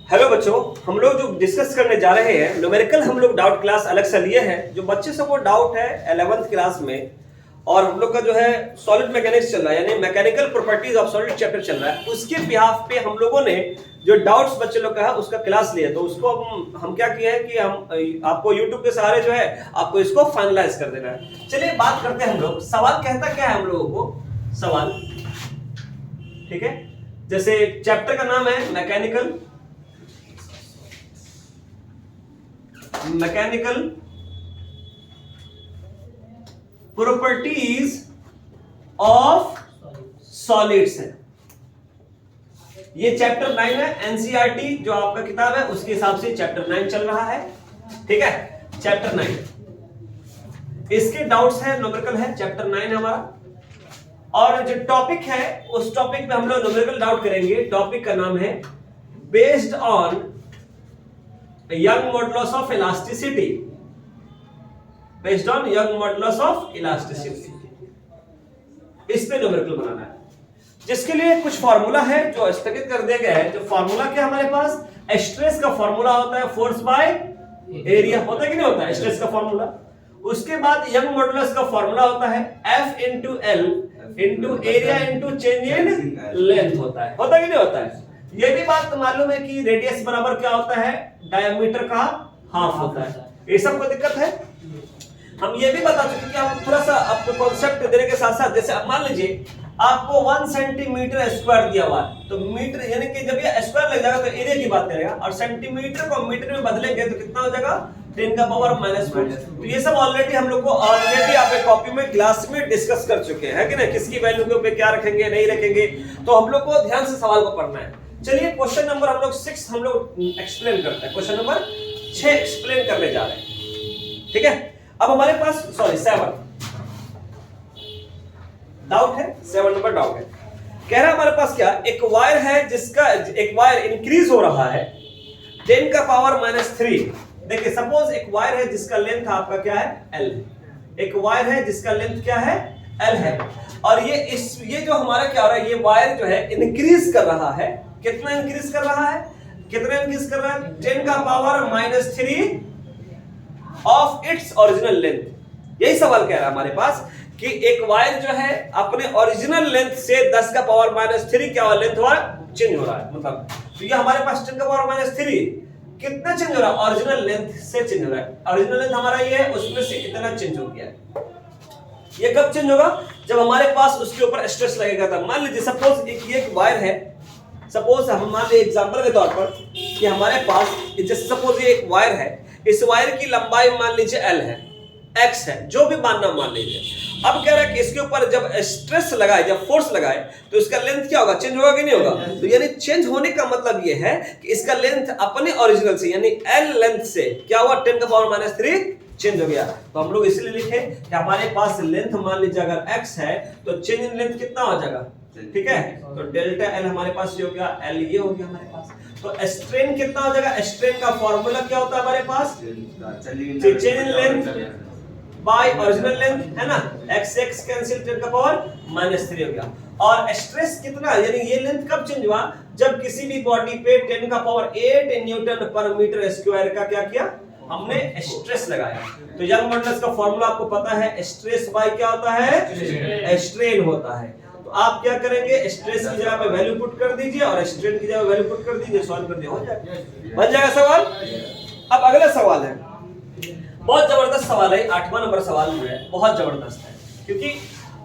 Hello बच्चों, हम लोग जो डिस्कस करने जा रहे हैं न्यूमेरिकल, हम लोग डाउट क्लास अलग से लिए हैं। जो बच्चे सब को डाउट है 11th क्लास में, और हम लोग का जो है सॉलिड मैकेनिक्स चल रहा है, यानी mechanical properties of solid chapter चल रहा है। उसके बिहाफ पे हम लोगों ने जो डाउट्स बच्चे लोग का है उसका क्लास लिया, तो उसको हम क्या किए हैं कि हम आपको यूट्यूब के सहारे जो है आपको इसको फाइनलाइज कर देना है। चलिए बात करते हैं हम लोग। सवाल कहता क्या है हम लोगों को, सवाल ठीक है, जैसे चैप्टर का नाम है मैकेनिकल प्रॉपर्टीज ऑफ सॉलिड्स है। ये चैप्टर 9 है, एनसीईआरटी जो आपका किताब है उसके हिसाब से चैप्टर 9 चल रहा है। ठीक है, चैप्टर 9 इसके डाउट्स है, न्यूमेरिकल है, चैप्टर 9 है हमारा। और जो टॉपिक है उस टॉपिक पे हम लोग न्यूमेरिकल डाउट करेंगे। टॉपिक का नाम है based on young modulus of elasticity, based on young modulus of elasticity। इस पे न्यूमेरिकल बनाना है, जिसके लिए कुछ फार्मूला है जो स्थगित कर दिया गया है। जो फार्मूला क्या हमारे पास, स्ट्रेस का फार्मूला होता है फोर्स बाय एरिया, होता है कि नहीं होता है स्ट्रेस का फार्मूला। उसके बाद यंग मॉडुलस का फार्मूला होता है F into L into area into change in length होता है कि नहीं होता है। ये भी बात मालूम है कि रेडियस बराबर क्या होता है, डायमीटर का हाफ होता है। ये सब को दिक्कत है, हम ये भी बता चुके कि हम थोड़ा सा आपको कॉन्सेप्ट देने के साथ साथ, जैसे अब मान लीजिए आपको 1 सेंटीमीटर स्क्वायर दिया हुआ है, तो मीटर यानी कि जब ये स्क्वायर लग जाएगा तो एरिया की बात करेगा, और सेंटीमीटर को मीटर में बदलेंगे तो कितना हो जाएगा 10 का पावर -4। तो ये सब ऑलरेडी हम लोग को आपके कॉपी में क्लास में डिस्कस कर चुके हैं कि नहीं, किसकी वैल्यू के ऊपर क्या रखेंगे नहीं रखेंगे, तो हम लोग को ध्यान से सवाल को पढ़ना है। चलिए क्वेश्चन नंबर हम लोग 6 हम लोग एक्सप्लेन करते हैं। क्वेश्चन नंबर 6 एक्सप्लेन करने जा रहे हैं। ठीक है, अब हमारे पास 7 डाउट है, 7 नंबर डाउट है। कह रहा है हमारे पास क्या, एक वायर है जिसका एक वायर इंक्रीज हो रहा है 10 का पावर -3। देखिए सपोज एक वायर है जिसका लेंथ आपका क्या है L, एक वायर है जिसका लेंथ क्या है L है, और ये जो हमारा क्या हो रहा है, ये वायर जो है इंक्रीज कर रहा है। कितना इंक्रीज कर रहा है, कितना इंक्रीज कर रहा है 10 का power -3 of its original length. यही सवाल कह रहा है हमारे पास कि एक वायर जो है अपने ओरिजिनल लेंथ से 10 का पावर -3 क्या लेंथ हुआ चेंज हो रहा है, मतलब तो ये हमारे पास 10 का पावर -3 कितना चेंज हो रहा है, ओरिजिनल लेंथ से चेंज हो रहा है। ओरिजिनल लेंथ हमारा ये है, उसमें से इतना चेंज हो गया है। ये कब चेंज होगा, जब हमारे पास उसके ऊपर स्ट्रेस लगेगा। था मान लीजिए सपोज एक वायर है, सपोज हम मान लीजिए एग्जांपल के तौर पर कि हमारे पास जैसे सपोज ये एक वायर है, इस वायर की लंबाई मान लीजिए L है, X है, जो भी मानना मान लीजिए। अब कह रहा है कि इसके ऊपर जब स्ट्रेस लगाए, जब फोर्स लगाए तो इसका लेंथ क्या होगा, चेंज होगा कि नहीं होगा। तो यानी चेंज होने का मतलब ये है कि इसका लेंथ अपने ओरिजिनल से यानी L लेंथ से क्या हुआ 10 का पावर -3 चेंज हो गया। तो हम लोग इसलिए लिखे कि हमारे पास लेंथ मान लीजिए अगर x है तो चेंज इन लेंथ कितना हो जाएगा, ठीक है। तो डेल्टा L हमारे पास ये हो गया, L ये हो गया हमारे पास। तो स्ट्रेन कितना हो जाएगा, स्ट्रेन का फार्मूला क्या होता है हमारे पास, change in length by original length है ना, x कैंसिल 10 का पावर -3 हो गया। और स्ट्रेस कितना, यानी ये लेंथ कब चेंज हुआ, जब किसी भी बॉडी पे 10 का पावर 8 न्यूटन पर मीटर स्क्वायर का क्या किया, हमने स्ट्रेस लगाया। तो यंग मॉडुलस का फार्मूला आपको पता है, स्ट्रेस बाय क्या होता है, स्ट्रेन होता है। तो आप क्या करेंगे, स्ट्रेस की जगह पे वैल्यू पुट कर दीजिए और स्ट्रेन की जगह वैल्यू पुट कर दीजिए, सॉल्व कर दिया, हो जाएगा, बन जाएगा सवाल। अब अगला सवाल है, बहुत जबरदस्त सवाल है, 8वां नंबर सवाल जो है बहुत जबरदस्त है, क्योंकि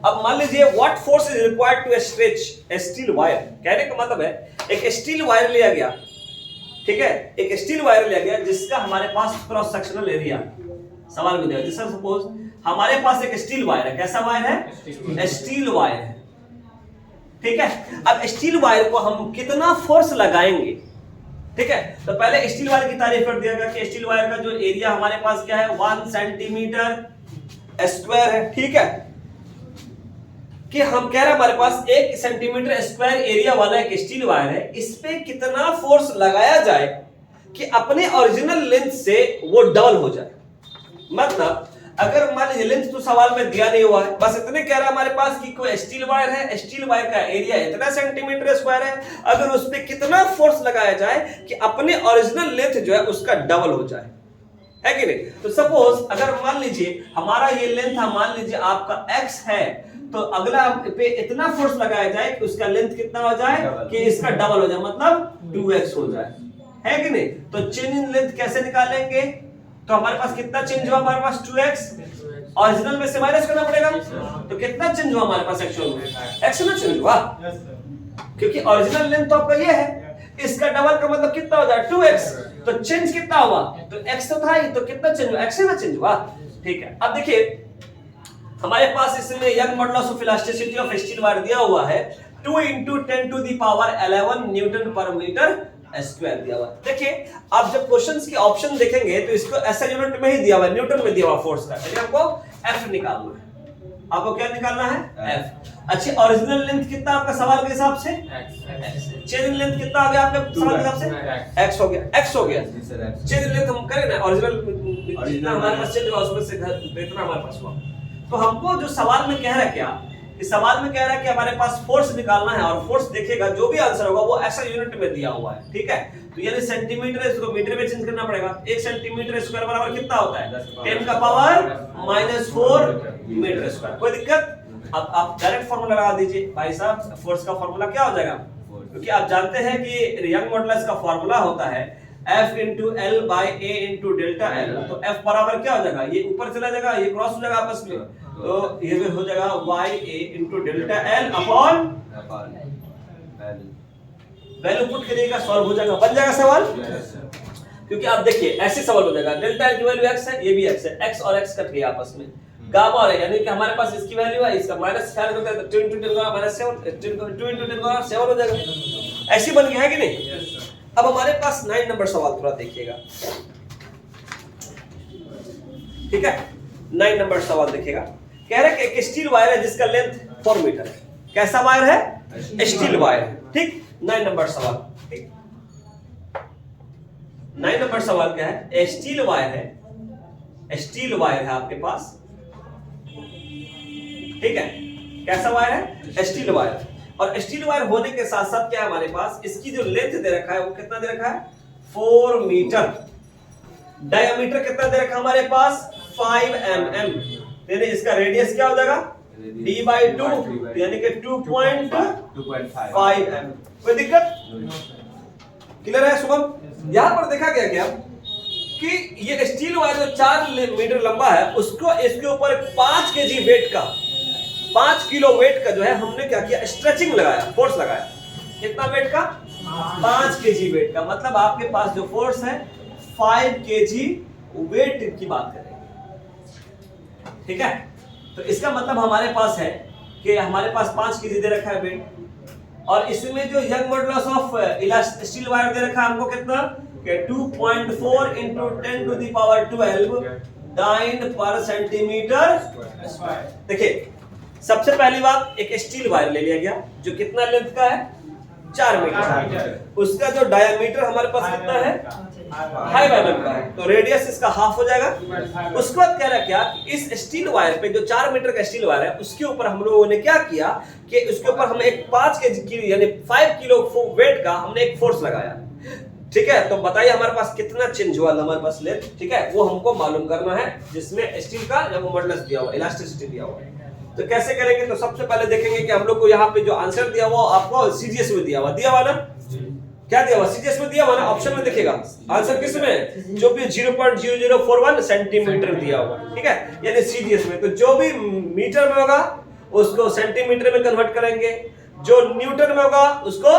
अब मान लीजिए what force is required to stretch a steel wire. कहने का मतलब है एक स्टील वायर लिया गया, ठीक है, एक स्टील वायर लिया गया जिसका हमारे पास क्रॉस सेक्शनल एरिया, सवाल में दिया जैसे सपोज हमारे पास एक स्टील वायर है, कैसा वायर है, स्टील वायर है, ठीक है। अब स्टील वायर को हम कितना फोर्स लगाएंगे, ठीक है। तो पहले स्टील वायर की तारीफ कर दिया गया कि स्टील वायर का जो एरिया हमारे पास क्या है 1 सेंटीमीटर स्क्वायर है, ठीक है। कि हम कह रहे हैं हमारे पास 1 सेंटीमीटर स्क्वायर एरिया वाला एक स्टील वायर है, इस पे कितना फोर्स लगाया जाए कि अपने ओरिजिनल लेंथ से वो डबल हो जाए। मतलब अगर मान लीजिए लेंथ तो सवाल में दिया नहीं हुआ है, बस इतने कह रहा है हमारे पास कि कोई स्टील वायर है, स्टील वायर का एरिया इतना सेंटीमीटर स्क्वायर है, अगर उस पे कितना फोर्स लगाया जाए कि अपने ओरिजिनल लेंथ जो है उसका डबल हो जाए, है कि नहीं। तो सपोज अगर मान लीजिए हमारा ये लेंथ है, मान लीजिए आपका x है, तो अगला पे इतना फोर्स लगाया जाए कि उसका लेंथ कितना हो जाए कि इसका डबल हो जाए, मतलब 2x हो जाए, है कि नहीं। तो चेंज इन लेंथ कैसे निकालेंगे, तो हमारे पास कितना चेंज हुआ, हमारे पास 2x, ओरिजिनल में से माइनस करना पड़ेगा, तो कितना चेंज हुआ हमारे पास एक्चुअल में, x ना चेंज हुआ, क्योंकि ओरिजिनल लेंथ तो आपका ये है, इसका डबल का मतलब कितना हो जाए 2x, तो चेंज कितना हुआ, तो x तो था ही, तो कितना चेंज हुआ, x से ना चेंज हुआ, ठीक है। अब देखिए हमारे पास इसमें young modulus of elasticity of steel wire दिया हुआ है 2 × 10⁻11 न्यूटन पर मीटर स्क्वायर दिया हुआ है। देखिए आप जब क्वेश्चंस के ऑप्शन देखेंगे तो इसको ऐसा यूनिट में ही दिया हुआ है, न्यूटन में दिया हुआ फोर्स का, लेकिन आपको f निकालना है, आपको क्या निकालना है f। अच्छी ओरिजिनल लेंथ कितना आपका सवाल के हिसाब से x, चेंज लेंथ कितना आ गया आपके सवाल के हिसाब से x हो गया, x हो गया, चेंज लेंथ हम करें ना, ओरिजिनल जितना हमारे पास चेंज हुआ उसमें से इतना हमारे पास हुआ। तो हमको जो सवाल में कह रहा है क्या, इस सवाल में कह रहा है कि हमारे पास फोर्स निकालना है, और फोर्स देखेगा जो भी आंसर होगा वो ऐसा यूनिट में दिया हुआ है, ठीक है। तो यानी सेंटीमीटर इसको मीटर में चेंज करना पड़ेगा, 1 सेंटीमीटर स्क्वायर बराबर कितना होता है 10 का पावर -4 मीटर स्क्वायर। कोई दिक्कत। अब आप डायरेक्ट फार्मूला लगा दीजिए भाई साहब, फोर्स का फार्मूला क्या हो जाएगा, क्योंकि आप जानते हैं कि यंग मॉडुलस का फार्मूला होता है F × L / A × delta L। तो F बराबर क्या हो जाएगा, ये ऊपर चला जाएगा, ये क्रॉस हो जाएगा आपस में, तो ये भी हो जाएगा YA × delta L upon value put करिएगा, सॉल्व हो जाएगा, बन जाएगा सवाल। क्योंकि आप देखिए ऐसे सवाल हो जाएगा, डेल्टा L की वैल्यू x है, ये भी x है, x और x कट गया आपस में, गामा है, यानी कि हमारे पास इसकी वैल्यू है, इसका माइनस ख्याल करते हैं तो 2 × 10⁻7 7 हो जाएगा, ऐसी बन गया है कि नहीं। अब हमारे पास 9 नंबर सवाल थोड़ा देखिएगा, ठीक है। 9 नंबर सवाल देखिएगा, कह रहे हैं कि एक स्टील वायर है जिसका लेंथ 4 मीटर है। कैसा वायर है, स्टील वायर, ठीक। 9 नंबर सवाल, ठीक। 9 नंबर सवाल क्या है, स्टील वायर है, स्टील वायर है आपके पास, ठीक है। कैसा वायर है, स्टील वायर, और स्टील वायर होने के साथ साथ क्या है हमारे पास, इसकी जो लेंथ दे रखा है वो कितना दे रखा है 4 मीटर, डायमीटर कितना दे रखा है हमारे पास 5 mm, यानी इसका रेडियस क्या हो जाएगा d/2, यानी कि 2.5 mm। कोई दिक्कत, क्लियर है शुभम। यहां पर देखा गया क्या कि ये स्टील वायर जो 4 मीटर लंबा है उसको इसके ऊपर 5 kg वेट का, 5 किलो वेट का जो है हमने क्या किया, स्ट्रेचिंग लगाया, फोर्स लगाया। कितना वेट का 5 kg वेट का, मतलब आपके पास जो फोर्स है 5 kg वेट की बात करेंगे, ठीक है। तो इसका मतलब हमारे पास है कि हमारे पास 5 kg दे रखा है वेट, और इसमें जो Young modulus of steel wire दे रखा है हमको कितना कि 2.4 × 10⁻12 डाइन पर सेंटीमीटर स्क्वायर। देखिए सबसे पहली बात, एक स्टील वायर ले लिया गया जो कितना लेंथ का है 4 मीटर, उसका जो डायमीटर हमारे पास कितना है 5 mm का है, तो रेडियस इसका हाफ हो जाएगा। उसके बाद कह रहा क्या, इस स्टील वायर पे जो 4 मीटर का स्टील वायर है उसके ऊपर हम लोगों ने क्या किया कि उसके ऊपर हमने एक 5 kg यानी 5 किलो वेट का हमने एक फोर्स लगाया, ठीक है। तो बताइए हमारे पास कितना चेंज हुआ हमारे पास लेंथ, ठीक है, वो हमको मालूम करना है, जिसमें स्टील का जब मॉडुलस दिया हुआ, इलास्टिसिटी दिया हुआ है। तो कैसे करेंगे, तो सबसे पहले देखेंगे कि हम लोग को यहाँ पे जो आंसर दिया हुआ आपको सीजीएस में दिया हुआ ना, क्या दिया हुआ सीजीएस में दिया हुआ ना, ऑप्शन में देखिएगा आंसर किस में, जो भी 0.0041 सेंटीमीटर दिया हुआ, ठीक है, यानी सीजीएस में। तो जो भी मीटर में होगा उसको सेंटीमीटर में कन्वर्ट करेंगे, जो न्यूटन में होगा उसको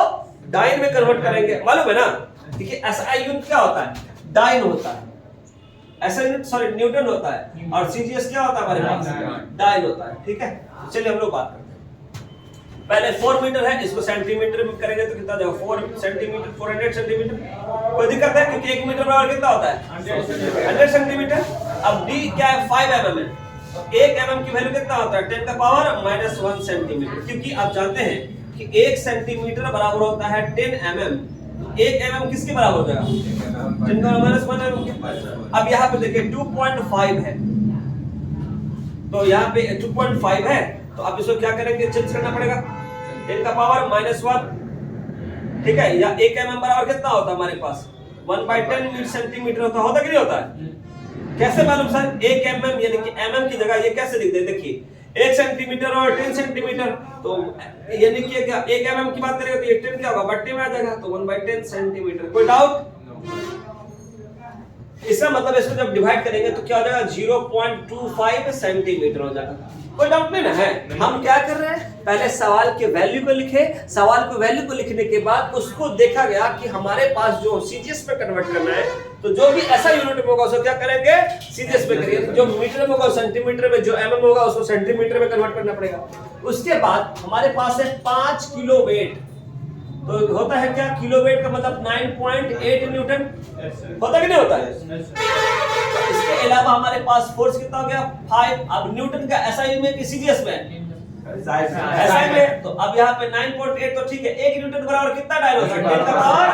डाइन में कन्वर्ट करेंगे, मालूम है ना। देखिए एसआई यूनिट क्या होता है, डाइन होता है, एसआई यूनिट सॉरी न्यूटन होता है, और सीजीएस क्या होता है हमारे पास डाइन होता है, ठीक है। चलिए हम लोग बात करते हैं, पहले 4 मीटर है, इसको सेंटीमीटर में करेंगे तो कितना जाएगा 4 सेंटीमीटर 400 सेंटीमीटर। कोई दिक्कत है, क्योंकि 1 मीटर बराबर कितना होता है 100 सेंटीमीटर। अब डी क्या है 5 mm है, 1 mm की वैल्यू कितना होता है 10 का पावर -1 सेंटीमीटर, क्योंकि आप जानते हैं कि 1 सेंटीमीटर बराबर होता है 10 mm, 1 mm किसके बराबर हो जाएगा 10 का -1 mm। अब यहाँ पे देखिए 2.5 है, तो यहाँ पे 2.5 है, तो अब इसको क्या करेंगे, चेंज करना पड़ेगा 10 का पावर -1, ठीक है। या 1 mm बराबर कितना होता है हमारे पास 1/10 सेंटीमीटर होता कि नहीं होता है? कैसे मालूम सर? 1 mm यानी कि mm की जगह ये कैसे लिखते हैं, देखिए 1 सेंटीमीटर और 10 सेंटीमीटर, तो यानी कि क्या 1 mm की बात करेंगे तो ये 10 क्या होगा, बट्टे में आ जाएगा, तो 1/10 सेंटीमीटर। कोई डाउट? इसका मतलब इसको जब डिवाइड करेंगे तो क्या हो जाएगा, 0.25 सेंटीमीटर हो जाएगा। कोई डाउट नहीं ना है? हम क्या कर रहे हैं, पहले सवाल के वैल्यू को लिखे, सवाल को वैल्यू को लिखने के बाद उसको देखा गया कि हमारे पास जो सीजीएस में कन्वर्ट करना है, तो जो भी ऐसा यूनिट में होगा उसको क्या करेंगे, सीजीएस में करेंगे। जो मीटर में होगा सेंटीमीटर में, जो एमएम होगा उसको सेंटीमीटर में कन्वर्ट करना पड़ेगा। उसके बाद हमारे पास है 5 किलो वेट, तो होता है क्या, किलो वेट का मतलब 9.8 न्यूटन होता कि नहीं होता है? तो इसके अलावा हमारे पास फोर्स कितना हो गया, 5। अब न्यूटन का एसआई में कि सीजीएस में? एसआई में। तो अब यहाँ पे 9.8 तो ठीक है, 1 न्यूटन बराबर कितना डाइन होता है, 10 का पावर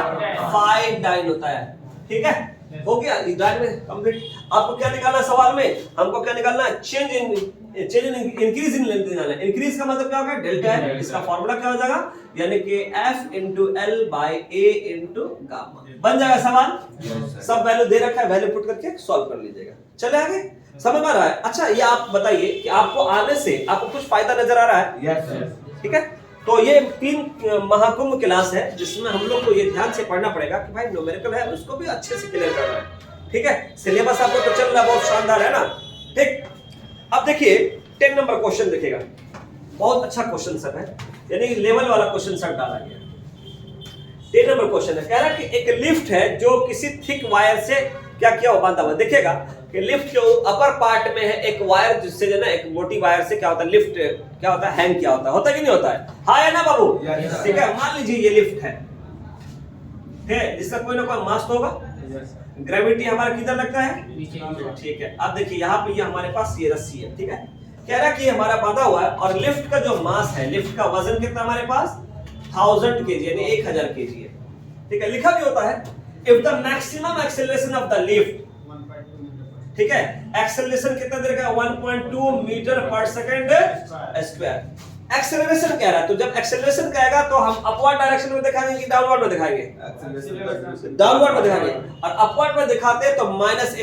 5 डाइन होता है, ठीक है। हो गया डाइन में कंप्लीट। आपको क्या निकालना है सवाल में, हमको क्या निकालना है, change in increase in length निकालना है। इंक्रीज का मतलब क्या होगा, डेल्टा है, इसका फार्मूला क्या हो जाएगा, यानी कि F into L by A into gamma. बन जाएगा सवाल, सब वैल्यू दे रखा है, वैल्यू पुट करके सॉल्व कर लीजिएगा। चले आगे, समझ में आ रहा है? अच्छा ये आप बताइए कि आपको आने से आपको कुछ फायदा नजर आ रहा है? यस। ठीक है, तो ये 3 महाकुंभ क्लास है जिसमें हम लोग को ये ध्यान से पढ़ना पड़ेगा कि भाई न्यूमेरिकल है उसको भी अच्छे से क्लियर करना है, ठीक है। सिलेबस आपको तो चल रहा है, बहुत शानदार है ना, ठीक। अब देखिए 10 नंबर क्वेश्चन देखिएगा, बहुत अच्छा क्वेश्चन सब है, यानी लेवल वाला क्वेश्चन सब डाला गया। 10 नंबर क्वेश्चन है, कह रहा है कि एक लिफ्ट है जो किसी थिक वायर से क्या किया हुआ, बांधा हुआ। देखिएगा कि लिफ्ट जो अपर पार्ट में है एक वायर, जिससे जो ना एक मोटी वायर से क्या होता है, लिफ्ट क्या होता है, हैंग किया होता है कि नहीं होता है? हाँ है ना बाबू? ठीक है, मान लीजिए ये लिफ्ट है जिसका कोई ना कोई मास होगा, ग्रेविटी हमारा किधर लगता है, ठीक है। अब देखिए यहाँ पे ये हमारे पास ये रस्सी है, ठीक है। कह रहा है कि हमारा बांधा हुआ है और लिफ्ट का जो मास है, लिफ्ट का वजन कितना हमारे पास 1000 केजी यानी 1000 केजी है, ठीक है। लिखा भी होता है if the maximum acceleration of the lift, ठीक है, एक्सेलरेशन कितना दे रखा है 1.2 मीटर पर सेकंड स्क्वायर। एक्सेलरेशन कह रहा है, तो जब एक्सेलरेशन कहेगा तो हम अपवर्ड डायरेक्शन में दिखाएंगे कि डाउनवर्ड में दिखाएंगे? डाउनवर्ड में दिखाएंगे, और अपवर्ड में दिखाते हैं तो -a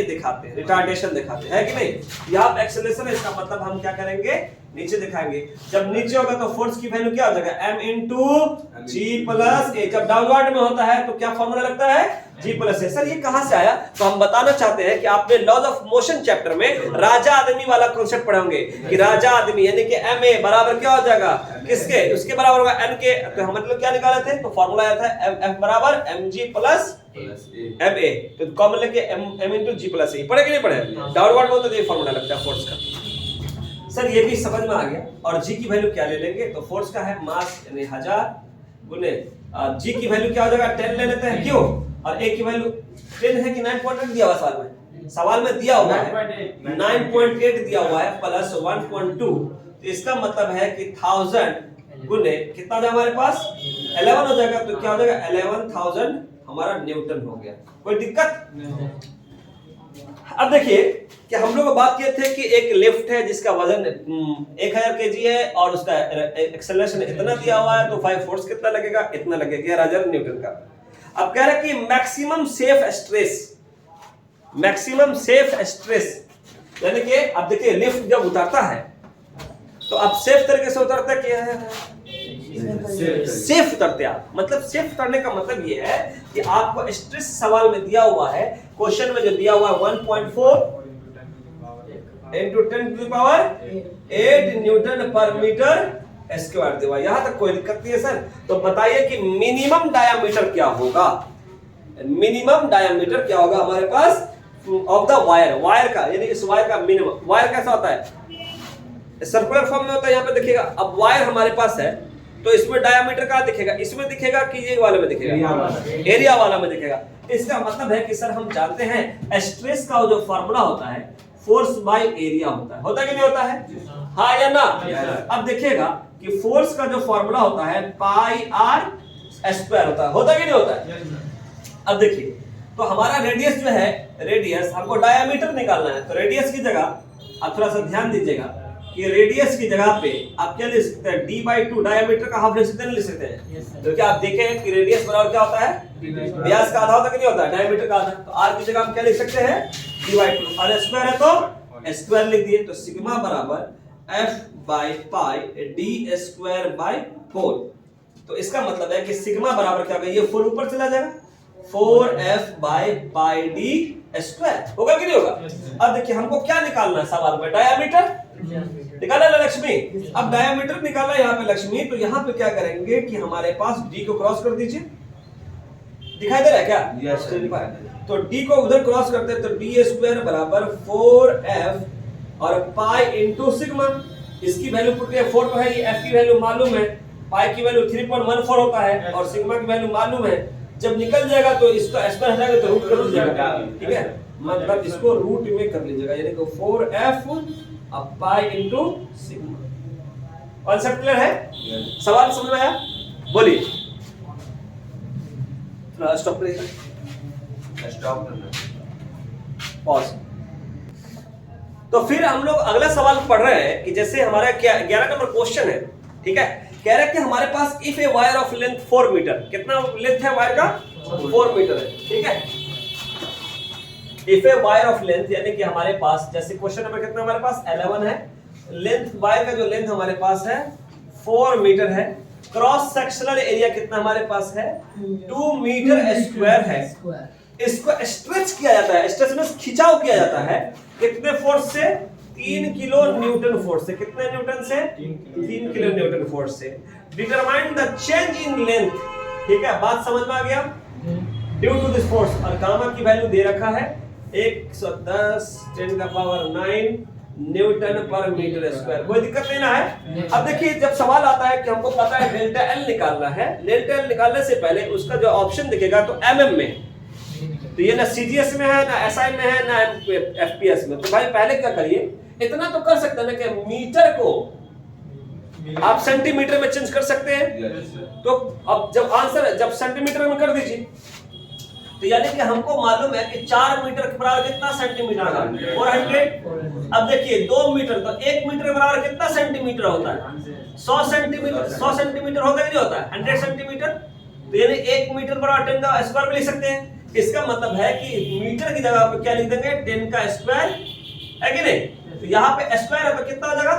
दिखाते हैं, रिटार्डेशन दिखाते हैं, है कि नहीं? यहाँ पे एक्सेलरेशन है, इसका मतलब हम क्या करेंगे, नीचे दिखाएंगे। जब नीचे होगा तो फोर्स की वैल्यू क्या हो जाएगा, m × g + a। जब डाउनवर्ड में होता है तो क्या फॉर्मूला लगता है, g + a। सर ये कहां से आया? तो हम बताना चाहते हैं कि आपने लॉज ऑफ मोशन चैप्टर में राजा आदमी वाला कॉन्सेप्ट पढ़े होंगे कि राजा आदमी यानी कि ma बराबर क्या हो जाएगा, किसके, उसके बराबर होगा n के। तो हम मतलब क्या निकाले थे, तो फॉर्मूला आया था F बराबर mg + ma। तो कॉमन लेके m × g + a। पढ़े कि नहीं पढ़े? डाउनवर्ड में तो ये फॉर्मूला लगता है फोर्स का। सर ये भी समझ में आ गया। और g की वैल्यू क्या ले लेंगे, तो फोर्स का है मास यानी 1000 गुने g की वैल्यू क्या हो जाएगा 10 ले लेते हैं, क्यों? और a की वैल्यू 10 है कि 9.8 दिया हुआ सवाल में? सवाल में दिया हुआ है 9.8 दिया हुआ है प्लस 1.2, तो इसका मतलब है कि 1000 गुने कितना हो जाएगा हमारे पास 11 हो जाएगा। तो क्या हो जाएगा 11000 हमारा न्यूटन हो गया। कोई दिक्कत? अब देखिए कि हम लोग बात किए थे कि एक लिफ्ट है जिसका वजन 1000 केजी है और उसका एक्सेलरेशन इतना दिया हुआ है, तो 5 फोर्स कितना लगेगा, इतना लगेगा 11000 न्यूटन का। अब कह रहा है कि मैक्सिमम सेफ स्ट्रेस यानी कि अब देखिए लिफ्ट जब उतारता है तो अब सेफ तरीके से उतरता है, क्या है सेफ उतरते आप, मतलब सेफ उतरने का मतलब ये है कि आपको स्ट्रेस सवाल में दिया हुआ है, क्वेश्चन में जो दिया हुआ है 1.4 × 10⁸ न्यूटन पर मीटर स्क्वायर दिया हुआ। यहां तक कोई दिक्कत नहीं है सर। तो बताइए कि मिनिमम डायामीटर क्या होगा, मिनिमम डायामीटर क्या होगा हमारे पास ऑफ द वायर का, यानी इस वायर का मिनिमम। वायर कैसा होता है, सर्कुलर फॉर्म में होता है, यहाँ पे देखिएगा। अब वायर हमारे पास है तो इसमें डायामीटर का दिखेगा, इसमें दिखेगा कि ये वाले में दिखेगा, एरिया वाला में दिखेगा। इसका मतलब है कि सर हम जानते हैं स्ट्रेस का जो फार्मूला होता है फोर्स बाय एरिया होता है कि नहीं होता है, हाँ या ना? अब देखिएगा कि फोर्स का जो फार्मूला होता है πr² होता है कि नहीं होता है? अब देखिए तो हमारा रेडियस जो है, रेडियस हमको डायामीटर निकालना है, तो रेडियस की जगह अब थोड़ा सा ध्यान दीजिएगा, कि रेडियस की जगह पे आप क्या लिख सकते हैं, d/2 डायमीटर का हाफ लिख सकते हैं, लिख सकते हैं। तो क्या आप देखें कि रेडियस बराबर क्या होता है, व्यास का आधा होता है कि नहीं होता है, डायमीटर का आधा। तो r की जगह हम क्या लिख सकते हैं, d/2, और स्क्वायर है तो स्क्वायर लिख दिए। तो सिग्मा बराबर f/π d²/4। तो इसका मतलब है कि सिग्मा बराबर क्या होगा, ये 4 ऊपर चला जाएगा, 4f/πd² होगा कि नहीं होगा। अब देखिए हमको क्या निकालना है सवाल में, डायमीटर निकाला ना लक्ष्मी। अब डायमीटर निकाला यहाँ पे लक्ष्मी, तो यहाँ पे क्या करेंगे कि हमारे पास d को क्रॉस कर दीजिए, दिखाई दे रहा है क्या, तो d को उधर क्रॉस करते हैं, तो d² बराबर 4f और पाई इंटू सिग्मा। इसकी वैल्यू पुट किया, 4 तो है, ये f की वैल्यू मालूम है, पाई की वैल्यू 3.14 होता है और सिग्मा की वैल्यू मालूम है। जब निकल जाएगा तो इसका स्क्वायर हटाएंगे तो रूट कर लीजिएगा, ठीक है, मतलब इसको रूट में कर लीजिएगा, यानी कि 4f अब pi into sigma. Concept clear है, सवाल समझ में आया, बोलिए। स्टॉप करिएगा, स्टॉप करना, पॉज। तो फिर हम लोग अगला सवाल पढ़ रहे हैं कि जैसे हमारा क्या 11 नंबर क्वेश्चन है, ठीक है, कह रहा है कि हमारे पास if a wire of length 4 metre, कितना लेंथ है वायर का, 4 मीटर है, ठीक है। If a wire of length यानी कि हमारे पास जैसे क्वेश्चन नंबर कितना हमारे पास 11 है, लेंथ वायर का जो लेंथ हमारे पास है 4 मीटर है, क्रॉस सेक्शनल एरिया कितना हमारे पास है 2 मीटर स्क्वायर है। इसको स्ट्रेच किया जाता है, स्ट्रेच में खिंचाव किया जाता है, कितने फोर्स से, 3 किलो न्यूटन फोर्स से, कितने न्यूटन से, 3 किलो न्यूटन फोर्स से। Determine the change in length, ठीक है, बात समझ में आ गया, ड्यू टू दिस फोर्स। और गामा की वैल्यू दे रखा है 110 10⁹ न्यूटन पर मीटर स्क्वायर, कोई दिक्कत नहीं ना है। अब देखिए जब सवाल आता है कि हमको पता है डेल्टा एल निकालना है, डेल्टा एल निकालने से पहले उसका जो ऑप्शन दिखेगा तो एमएम में, तो ये ना सीजीएस में है, ना एसआई में है, ना एफपीएस में। तो भाई पहले क्या करिए, इतना तो कर सकते हैं ना कि मीटर को आप सेंटीमीटर में चेंज कर सकते हैं। तो अब जब आंसर जब सेंटीमीटर में कर दीजिए, तो यानी कि हमको मालूम है कि 4 मीटर के बराबर कितना सेंटीमीटर होगा, 400। अब देखिए 2 मीटर, तो 1 मीटर के बराबर कितना सेंटीमीटर होता है, 100 सेंटीमीटर, 100 सेंटीमीटर होता है कि नहीं होता है, 100 सेंटीमीटर। तो यानी 1 मीटर बराबर 10 का स्क्वायर भी लिख सकते हैं। इसका मतलब है कि मीटर की जगह पे क्या लिख देंगे, 10 का स्क्वायर, है कि नहीं। तो यहाँ पे स्क्वायर है तो कितना हो जाएगा,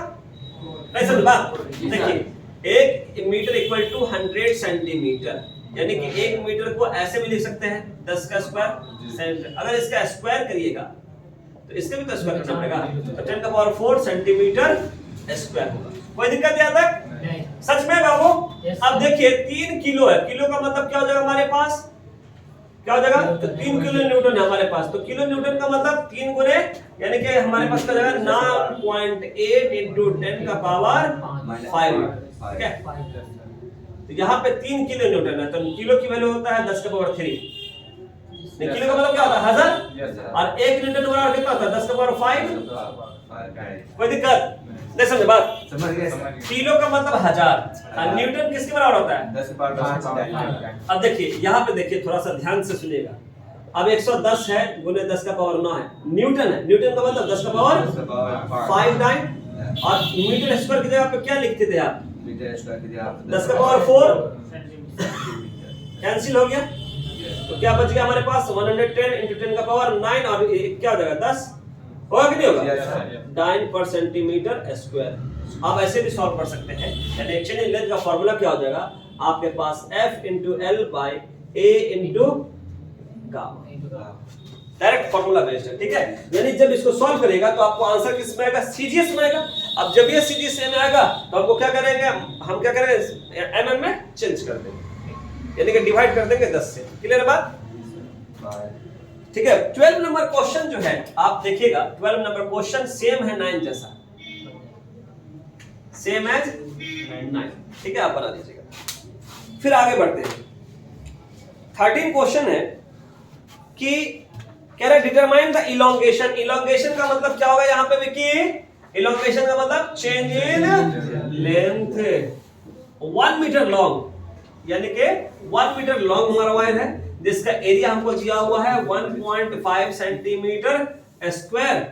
ऐसा बात देखिए 1 मीटर इक्वल टू 100 सेंटीमीटर, यानी कि 1 मीटर को ऐसे भी लिख सकते हैं 10 का स्क्वायर सेंटीमीटर। अगर इसका स्क्वायर करिएगा तो इसका भी तो स्क्वायर करना पड़ेगा, तो 10 का पावर 4 सेंटीमीटर स्क्वायर होगा। कोई दिक्कत यहाँ तक, सच में बाबू। अब देखिए 3 किलो है, किलो का मतलब क्या हो जाएगा हमारे पास, क्या हो जाएगा, तो 3 किलो न्यूटन है हमारे पास। तो किलो न्यूटन का मतलब 3 गुने, यानी कि हमारे पास क्या हो जाएगा 9.8 इंटू 10 का पावर 5, ठीक है। तो यहाँ पे 3 किलो न्यूटन है, तो किलो की वैल्यू होता है 10 का पावर 3। किलो का मतलब क्या होता है 1000, और 1 न्यूटन बराबर कितना होता है 10 का पावर 5। कोई दिक्कत नहीं, समझ बात, समझ गए। किलो का मतलब 1000 और न्यूटन किसके बराबर होता है 10 के पावर 5। अब देखिए यहाँ पे देखिए थोड़ा सा ध्यान से सुनिएगा। अब 110 है गुने 10 का पावर 9 है, न्यूटन है, न्यूटन का मतलब 10 का पावर 5 टाइम, और मीटर स्क्वायर की जगह पे क्या लिखते थे आप, मीटर स्क्वायर की जगह 10 का पावर 4 कैंसिल हो गया, तो क्या बच गया हमारे पास 110 इंटू 10 का पावर 9, और क्या हो जाएगा 10, होगा कि नहीं होगा, 9 पर सेंटीमीटर स्क्वायर। आप ऐसे भी सॉल्व कर सकते हैं, यानी चेंज इन लेंथ का फार्मूला क्या हो जाएगा आपके पास, f into L by A into gamma, direct formula based है, ठीक है। यानी जब इसको सॉल्व करेगा तो आपको आंसर किस में आएगा, सीजीएस में आएगा। अब जब ये सीजीएस में आएगा तो हमको क्या करेंगे, हम क्या करेंगे एमएम में चेंज कर देंगे, यानी कि डिवाइड कर देंगे 10 से। क्लियर बात, ठीक है। 12 नंबर क्वेश्चन जो है आप देखिएगा, 12 नंबर क्वेश्चन सेम है 9 जैसा, सेम एज 9, ठीक है, आप बना दीजिएगा। फिर आगे बढ़ते हैं, 13 क्वेश्चन है कि कह रहा डिटरमाइन द इलोंगेशन। इलोंगेशन का मतलब क्या होगा यहाँ पे विकी, इलोंगेशन का मतलब change in length, 1 metre long, यानी कि 1 मीटर लॉन्ग हमारा वायर है जिसका एरिया हमको दिया हुआ है 1.5 सेंटीमीटर स्क्वायर,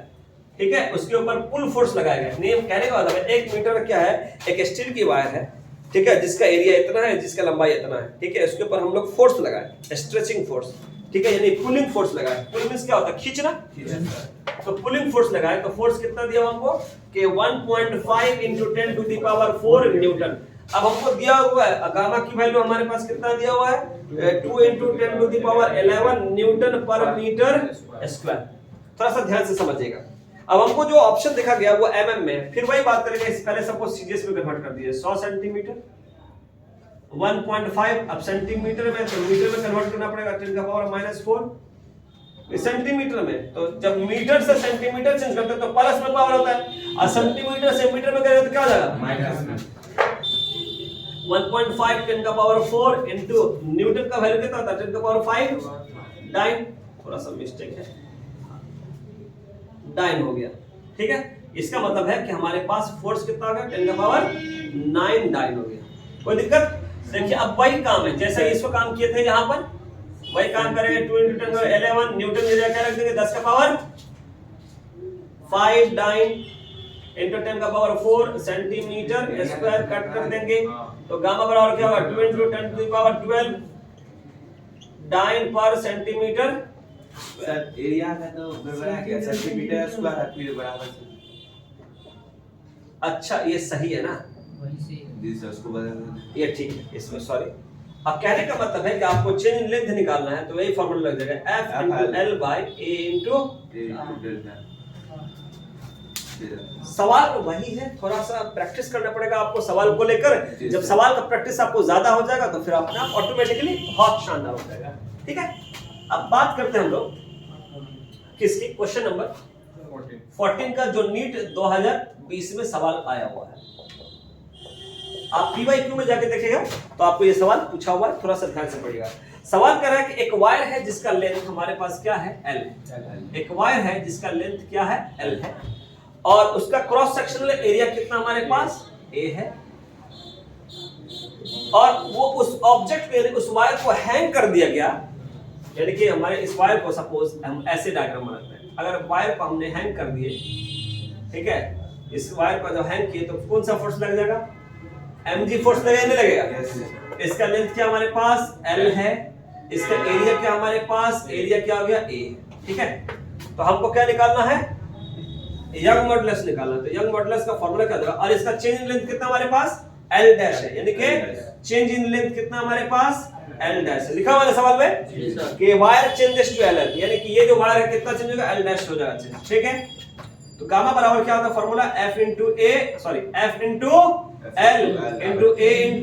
ठीक है, उसके ऊपर पुल फोर्स लगाया गया। नियम कहने का मतलब है 1 मीटर क्या है, एक स्टील की वायर है, ठीक है, जिसका एरिया इतना है, जिसका लंबाई इतना है, ठीक है, उसके ऊपर हम लोग फोर्स लगाए, स्ट्रेचिंग फोर्स, ठीक है, यानी पुलिंग फोर्स लगाए। पुल मींस क्या होता है, खींचना, तो पुलिंग फोर्स लगाए तो फोर्स कितना दिया हमको कि 1.5 × 10⁴ न्यूटन। अब हमको दिया हुआ है गामा की वैल्यू हमारे पास कितना दिया हुआ है, 2 × 10⁻11 न्यूटन पर मीटर स्क्वायर। थोड़ा सा ध्यान से समझिएगा। अब हमको जो ऑप्शन देखा गया वो एमएम में, फिर वही बात करेंगे, पहले सपोज सीजीएस में कन्वर्ट कर दिए 100 सेंटीमीटर, 1.5 अब सेंटीमीटर में, तो मीटर में कन्वर्ट करना पड़ेगा 10⁻⁻⁴। सेंटीमीटर में, तो जब मीटर से सेंटीमीटर चेंज करते हैं तो प्लस में पावर होता है, और सेंटीमीटर से मीटर में करेंगे तो क्या हो जाएगा, माइनस में। 1.5 10⁴ इनटू न्यूटन का वैल्यू कितना होता है 10⁵ डाइन, थोड़ा सा मिस्टेक है, डाइन हो गया, ठीक है। इसका मतलब है कि हमारे पास फोर्स कितना आ गया 10⁹ डाइन हो गया। कोई दिक्कत? देखिए अब वही काम है जैसा इसको काम किए थे यहाँ पर, वही काम करेंगे। 2 × 10⁻11 न्यूटन की जगह क्या रख देंगे 10⁵ dyne into 10⁴ centimetre square cut कर देंगे, तो गामा बराबर क्या होगा 2 × 10⁻12 डाइन पर सेंटीमीटर। सर एरिया का तो बराबर क्या, सेंटीमीटर स्क्वायर है, फिर बराबर से। अच्छा ये सही है ना, जी सर, उसको बदल ये ठीक है, इसमें सॉरी। अब कहने का मतलब है कि आपको चेंज इन लेंथ निकालना है, तो वही फार्मूला लग जाएगा F × L / A × सवाल वही है, थोड़ा सा प्रैक्टिस करना पड़ेगा आपको सवाल को लेकर। जब सवाल का प्रैक्टिस आपको ज्यादा हो जाएगा तो फिर अपने आप ऑटोमेटिकली बहुत शानदार हो जाएगा, ठीक है। अब बात करते हैं हम लोग किसकी, क्वेश्चन नंबर 14 का, जो नीट 2020 में सवाल आया हुआ है। आप PYQ में जाके देखिएगा तो आपको ये सवाल पूछा हुआ है, थोड़ा सा ध्यान से पढ़िएगा। सवाल कर रहा है कि एक वायर है जिसका लेंथ हमारे पास क्या है L, एक वायर है जिसका लेंथ क्या है L है, और उसका क्रॉस सेक्शनल एरिया कितना हमारे पास A है, और वो उस ऑब्जेक्ट पे उस वायर को हैंग कर दिया गया, यानी कि हमारे इस वायर को सपोज हम ऐसे डायग्राम बनाते हैं, अगर वायर को हमने हैंग कर दिए, ठीक है, इस वायर को जब हैंग किए तो कौन सा फोर्स लग जाएगा, mg फोर्स लगेगा नहीं लगेगा। इसका लेंथ क्या हमारे पास L है, इसका एरिया क्या हमारे पास, एरिया क्या हो गया A, ठीक है। तो हमको क्या निकालना है, यंग मॉडुलस निकालना, तो यंग मॉडुलस का फार्मूला क्या होगा, और इसका चेंज इन लेंथ कितना हमारे पास L डैश है, यानी कि चेंज इन लेंथ कितना हमारे पास L डैश है। लिखा हुआ है सवाल में कि वायर चेंजेस टू L, यानी कि ये जो वायर है कितना चेंज होगा L डैश हो जाएगा, ठीक है। तो गामा बराबर क्या होता है formula, F × L × A ×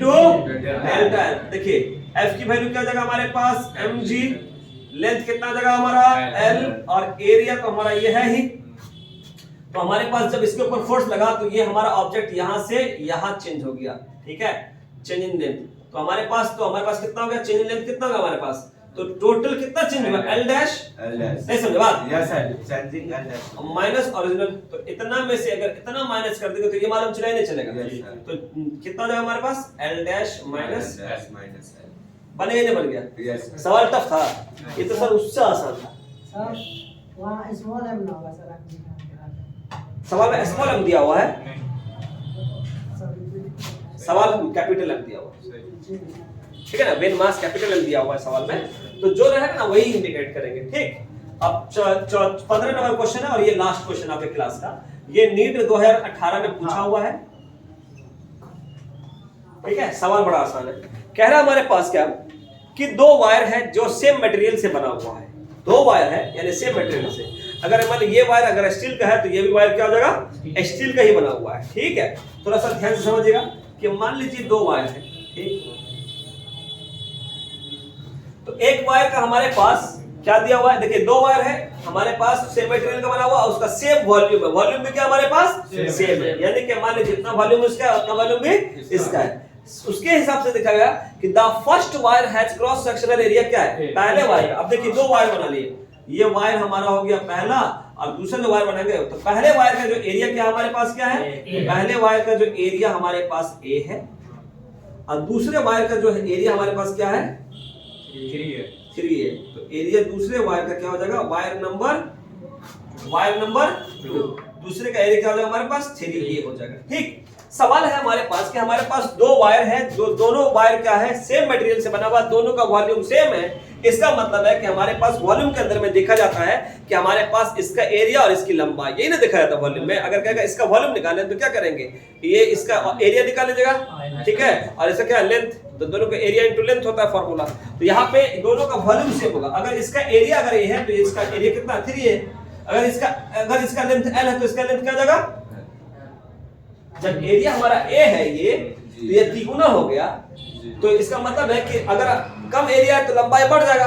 delta L। देखिए F की वैल्यू क्या जगह हमारे पास mg, लेंथ कितना जगह हमारा L, और एरिया तो हमारा ये है ही। तो हमारे पास जब इसके ऊपर फोर्स लगा तो ये हमारा ऑब्जेक्ट यहां से यहां चेंज हो गया, ठीक है, चेंज इन लेंथ। तो हमारे पास कितना हो गया, चेंज इन लेंथ कितना होगा हमारे पास, तो टोटल कितना चेंज हुआ L डैश, नहीं समझे बात, yes sir, changing L dash minus original, तो इतना में से अगर इतना माइनस कर देंगे तो ये मालूम चला ही नहीं चलेगा। तो कितना हो जाएगा हमारे पास L डैश माइनस L, बनेगा नहीं बन गया, यस सवाल टफ था, ये तो सर उससे आसान था। सर वहाँ स्मॉल एम ना होगा सर, सवाल में स्मॉल एम दिया हुआ है, सवाल कैपिटल एम दिया हुआ है, ठीक है ना, वेन मास कैपिटल एम दिया हुआ है सवाल में, तो जो रहेगा ना वही इंडिकेट करेंगे, ठीक। अब 15 नंबर क्वेश्चन है और ये लास्ट क्वेश्चन आपके क्लास का, ये नीट 2018 में पूछा हुआ है, ठीक है। सवाल बड़ा आसान है, कह रहा है हमारे पास क्या कि दो वायर है जो सेम मटेरियल से बना हुआ है, दो वायर है यानी सेम मटेरियल से। अगर मान लो ये वायर अगर स्टील का है तो ये भी वायर क्या हो जाएगा, स्टील का ही बना हुआ है, ठीक है। थोड़ा सा ध्यान से समझिएगा कि मान लीजिए दो वायर है, ठीक, तो एक वायर का हमारे पास क्या दिया हुआ है, देखिए दो वायर है हमारे पास सेम मटेरियल का बना हुआ, उसका सेम वॉल्यूम है, वॉल्यूम भी क्या हमारे पास सेम है, यानी कि मान लीजिए जितना वॉल्यूम इसका है उतना वॉल्यूम भी इसका है। उसके हिसाब से देखा गया कि the first wire has cross sectional area क्या है, पहले वायर का। अब देखिए दो वायर बना लिए, ये वायर हमारा हो गया पहला, और दूसरा जो वायर बनाएंगे तो पहले वायर का जो एरिया क्या हमारे पास क्या है, पहले वायर का जो एरिया हमारे पास A है, और दूसरे वायर का जो एरिया हमारे पास क्या है 3 है। तो एरिया दूसरे वायर का क्या हो जाएगा, वायर नंबर वायर नंबर 2, दूसरे का एरिया क्या हो जाएगा हमारे पास 3a हो जाएगा। ठीक, सवाल है हमारे पास कि हमारे पास दो वायर है, दोनों वायर क्या है, सेम मटेरियल से बना हुआ, दोनों का वॉल्यूम सेम है। इसका मतलब है कि हमारे पास वॉल्यूम के अंदर में देखा जाता है कि हमारे पास इसका एरिया और इसकी लंबाई, यही ना देखा जाता वॉल्यूम में। अगर कहेगा इसका वॉल्यूम निकालें तो क्या करेंगे, ये इसका एरिया निकाल लीजिएगा, ठीक है, और इसका क्या लेंथ, तो दोनों का एरिया इंटू लेंथ होता है फॉर्मूला। तो यहाँ पे दोनों का वॉल्यूम सेम होगा। अगर इसका एरिया अगर ये है तो इसका एरिया कितना 3 है। अगर इसका लेंथ l है तो इसका लेंथ क्या हो जाएगा, जब एरिया हमारा a है ये, तो ये तिगुना हो गया, तो इसका मतलब है कि अगर कम एरिया है तो लंबाई बढ़ जाएगा।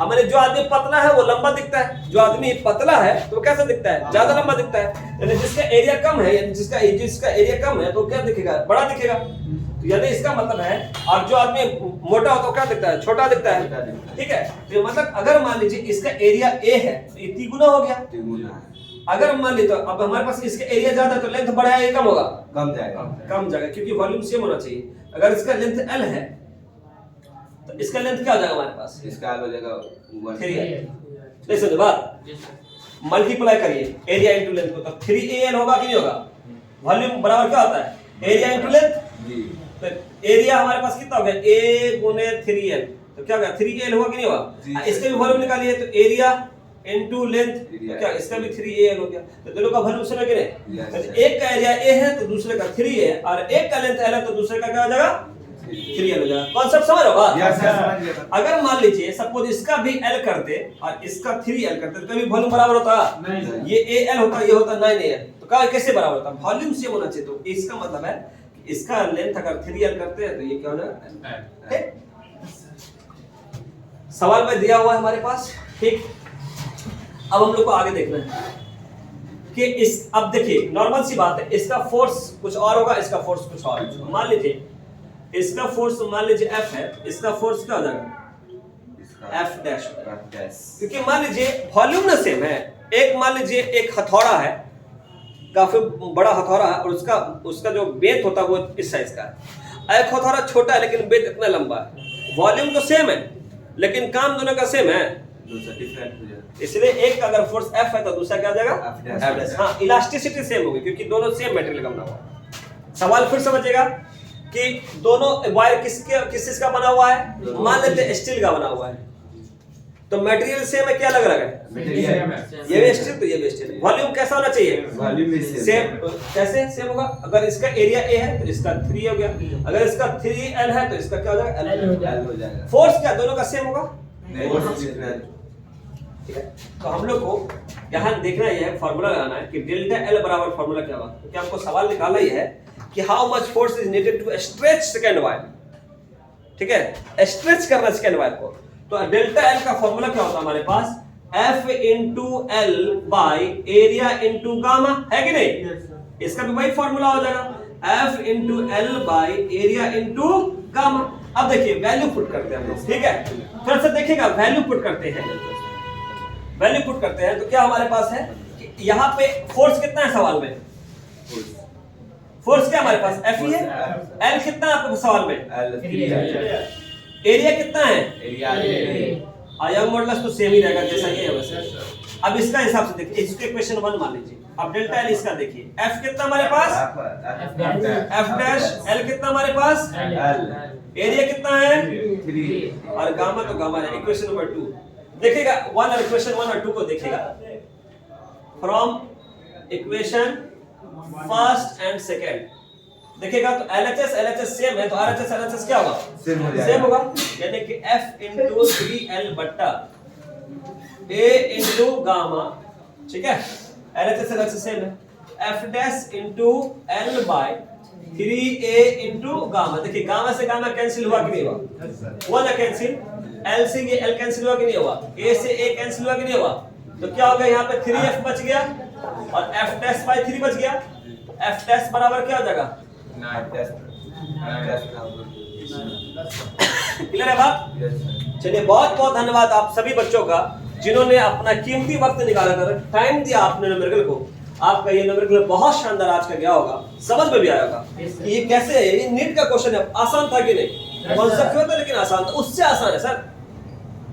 हमारे जो आदमी पतला है वो लंबा दिखता है, जो आदमी पतला है तो कैसा दिखता है, ज्यादा लंबा दिखता है। यानी जिसका एरिया कम है, यानी जिसका एरिया कम है तो क्या दिखेगा, बड़ा दिखेगा। तो यानी इसका मतलब है, और जो आदमी मोटा हो तो क्या दिखता है, छोटा दिखता है। ठीक है, तो मतलब अगर मान लीजिए इसका एरिया a है तो ये तिगुना हो गया। अगर मान लीजिए तो अब हमारे पास इसका एरिया ज्यादा है तो लेंथ बढ़ा है, ये कम होगा, कम जाएगा, क्योंकि वॉल्यूम सेम होना चाहिए। अगर इसका लेंथ l है तो इसका लेंथ क्या हो जाएगा हमारे पास, इसका हो जाएगा 3 है। तो बात मल्टीप्लाई करिए एरिया इनटू लेंथ को, तो 3al होगा कि नहीं होगा। वॉल्यूम बराबर क्या होता है, एरिया इनटू लेंथ। तो एरिया हमारे पास कितना हो गया, a गुने 3l, तो क्या होगा 3al होगा कि नहीं होगा। इसका भी वॉल्यूम निकालिए, तो एरिया इनटू लेंथ, तो क्या इसका भी 3al हो गया। तो दोनों का वॉल्यूम सेम है कि नहीं। तो एक का एरिया a है तो दूसरे का 3 है, और एक का लेंथ l है तो दूसरे का क्या हो जाएगा 3l हो जाएगा। कॉन्सेप्ट समझ रहे हो। अगर मान लीजिए सपोज इसका भी l करते और इसका 3l करते तो कभी वॉल्यूम बराबर होता, ये al होता, ये होता 9al, तो क्या कैसे बराबर होता, वॉल्यूम सेम होना चाहिए। तो इसका मतलब है कि इसका लेंथ अगर 3l करते हैं तो ये क्या हो जाएगा। सवाल में दिया हुआ है हमारे पास। ठीक, अब हम लोग को आगे देखना है कि इस, अब देखिए नॉर्मल सी बात है, इसका फोर्स कुछ और होगा, इसका फोर्स कुछ और है। मान लीजिए इसका फोर्स मान लीजिए F है, इसका फोर्स क्या हो जाएगा F डैश, क्योंकि मान लीजिए वॉल्यूम ना सेम है। एक मान लीजिए एक हथौड़ा है, काफी बड़ा हथौड़ा है, और उसका जो बेत होता है वो इस साइज का है। एक हथौड़ा छोटा है लेकिन बेत इतना लंबा है। वॉल्यूम तो सेम है लेकिन काम दोनों का सेम है, इसलिए एक का अगर फोर्स F है तो दूसरा क्या आ जाएगा F डैश। हाँ, इलास्टिसिटी सेम होगी क्योंकि दोनों सेम मटेरियल का बना हुआ है। सवाल फिर समझिएगा कि दोनों वायर किस चीज का बना हुआ है, मान लेते हैं स्टील का बना हुआ है, तो मटेरियल सेम है, क्या अलग अलग है, ये भी स्टील तो ये भी स्टील। वॉल्यूम कैसा होना चाहिए, वॉल्यूम भी सेम। कैसे सेम होगा, अगर इसका एरिया a है तो इसका 3 हो गया, अगर इसका 3l है तो इसका क्या हो जाएगा l हो जाएगा। फोर्स क्या दोनों का सेम होगा, ठीक है। तो हम लोग को यहाँ देखना यह है, फार्मूला लगाना है कि डेल्टा L बराबर फार्मूला क्या होगा। तो क्या हमको सवाल निकालना ही है कि how much force is needed to stretch second wire, ठीक है, स्ट्रेच करना सेकंड वायर को। तो डेल्टा L का फार्मूला क्या होता है हमारे पास, F into L by area into gamma, है कि नहीं। इसका भी वही फार्मूला हो जाएगा, F into L by area into gamma. अब देखिए वैल्यू पुट करते हैं हम लोग, ठीक है, फिर से देखिएगा वैल्यू पुट करते हैं। वैल्यू पुट करते हैं तो क्या हमारे पास है कि यहाँ पे फोर्स कितना है सवाल में, फोर्स क्या हमारे पास F ही है। L कितना है आपके सवाल में, एरिया कितना है, आयंग मॉडुलस तो सेम ही रहेगा जैसा ये है वैसे। अब इसका हिसाब से देखिए, इसको इक्वेशन 1 मान लीजिए। अब डेल्टा L इसका देखिए, F कितना हमारे पास F डैश, L कितना हमारे पास एरिया कितना है 3, और गामा तो गामा है। इक्वेशन नंबर 2 देखिएगा, 1 और इक्वेशन 1 और 2 को देखिएगा। From equation first and second देखिएगा तो LHS सेम है, तो RHS क्या होगा, सेम होगा। यानी कि F इंटू 3L बट्टा A इंटू गामा, ठीक है, LHS सेम है। F dash into L by 3A into gamma. देखिए गामा से गामा कैंसिल हुआ कि नहीं हुआ, 1 कैंसिल, L से ये L कैंसिल हुआ कि नहीं हुआ, A से A कैंसिल हुआ कि नहीं हुआ। तो क्या हो गया यहाँ पे 3F बच गया और F डैश बाय 3 बच गया। F डैश बराबर क्या हो जाएगा, क्लियर है बात। चलिए बहुत बहुत धन्यवाद आप सभी बच्चों का जिन्होंने अपना कीमती वक्त निकाला कर टाइम दिया आपने न्यूमेरिकल को। आपका ये न्यूमेरिकल बहुत शानदार आज का गया होगा, समझ में भी आया होगा कि ये कैसे है। ये नीट का क्वेश्चन है, आसान था कि नहीं, कॉन्सेप्ट क्यों था लेकिन आसान था, उससे आसान है सर,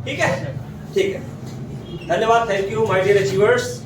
ठीक है, ठीक है। धन्यवाद, thank you my dear achievers.